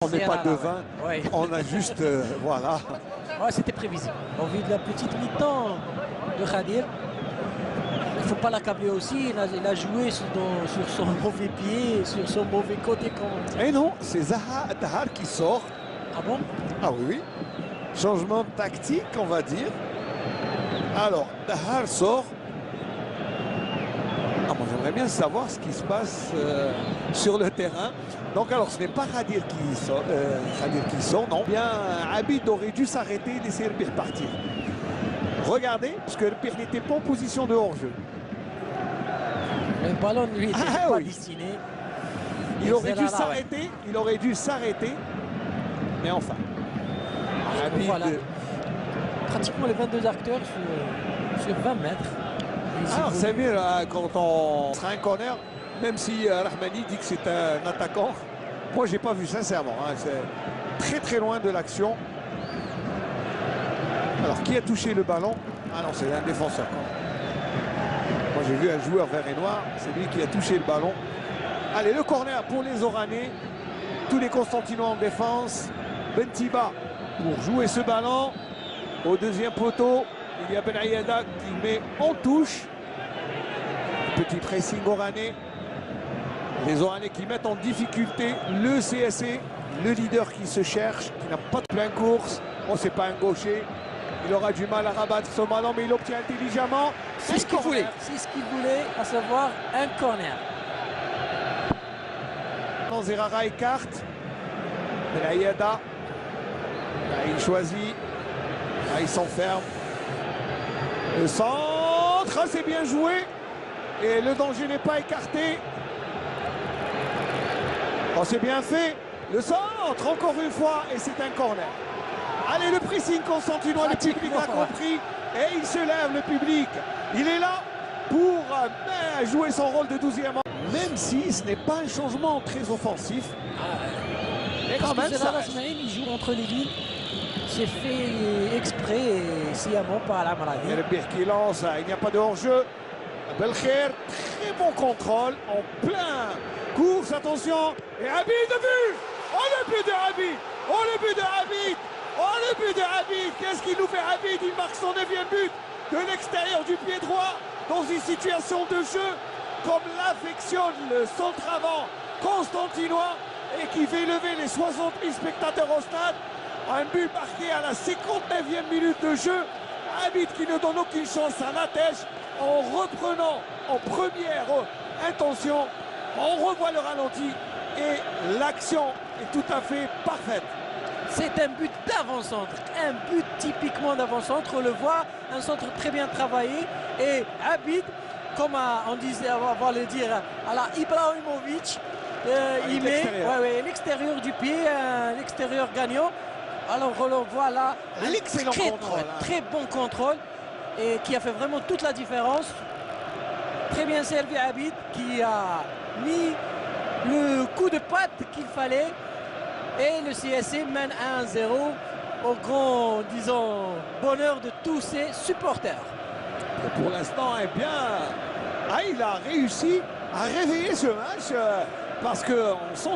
On n'est pas devin, ouais. on a juste, voilà. Ouais, c'était prévisible. Au vu de la petite mi-temps de Khadir, il ne faut pas l'accabler aussi. Il a joué sur son mauvais pied, sur son mauvais côté. Et non, c'est Zaha Dahar qui sort. Ah bon? Ah oui, oui. Changement tactique, on va dire. Alors, Dahar sort. Ah, moi, j'aimerais bien savoir ce qui se passe sur le terrain. Donc, alors, ce n'est pas Khadir qui sort, non. Bien, Abid aurait dû s'arrêter et laisser le pire partir. Regardez, parce que le pire n'était pas en position de hors-jeu. Le ballon, lui, n'était pas destiné. Il aurait dû s'arrêter, il aurait dû s'arrêter. Mais enfin. Abid, voilà. Pratiquement les 22 acteurs sur 20 mètres. Alors, c'est mieux là, quand on sera un corner, même si Rahmani dit que c'est un attaquant. Moi, j'ai pas vu, sincèrement. Hein, c'est très très loin de l'action. Alors, qui a touché le ballon? Ah non, c'est un défenseur. Moi, j'ai vu un joueur vert et noir. C'est lui qui a touché le ballon. Allez, le corner pour les Oranais. Tous les Constantinois en défense. Bentiba pour jouer ce ballon. Au deuxième poteau, il y a Ben Ayada qui met en touche. Petit pressing Oranais. Les Oranais qui mettent en difficulté le CSC. Le leader qui se cherche, qui n'a pas de plein course. Oh, c'est pas un gaucher. Il aura du mal à rabattre ce ballon, mais il obtient intelligemment. C'est ce qu'il voulait. C'est ce qu'il voulait, à savoir un corner. Zerara écarte. Ben Ayada. Là, il choisit. Là, il s'enferme. Le centre, c'est bien joué. Et le danger n'est pas écarté. Oh, c'est bien fait. Le centre, encore une fois, et c'est un corner. Allez, le pressing constantinois, le public a compris. Et il se lève, le public. Il est là pour jouer son rôle de 12e. Même si ce n'est pas un changement très offensif. Et quand même, il joue entre les lignes. C'est fait exprès et sciemment par la maladie. Et le pire qui lance, il n'y a pas de hors-jeu. Belkher, très bon contrôle, en plein course, attention. Et Abid de but. Oh, le but de Abid. Oh, le but de Abid. Oh, le but de Abid. Qu'est-ce qu'il nous fait Abid? Il marque son 9e but de l'extérieur du pied droit dans une situation de jeu comme l'affectionne le centre avant constantinois et qui fait lever les 60 000 spectateurs au stade. Un but marqué à la 59e minute de jeu. Abid qui ne donne aucune chance à Natège en reprenant en première intention. On revoit le ralenti et l'action est tout à fait parfaite. C'est un but d'avant-centre, un but typiquement d'avant-centre. On le voit, un centre très bien travaillé. Et Abid, comme on disait, on va le dire, à la Ibrahimovic, il met l'extérieur du pied, l'extérieur gagnant. Alors on le voit là, l'excellent contrôle, très bon contrôle et qui a fait vraiment toute la différence. Très bien servi Abid qui a mis le coup de patte qu'il fallait et le CSC mène 1-0 au grand, disons, bonheur de tous ses supporters. Et pour l'instant, eh bien, il a réussi à réveiller ce match parce qu'on sent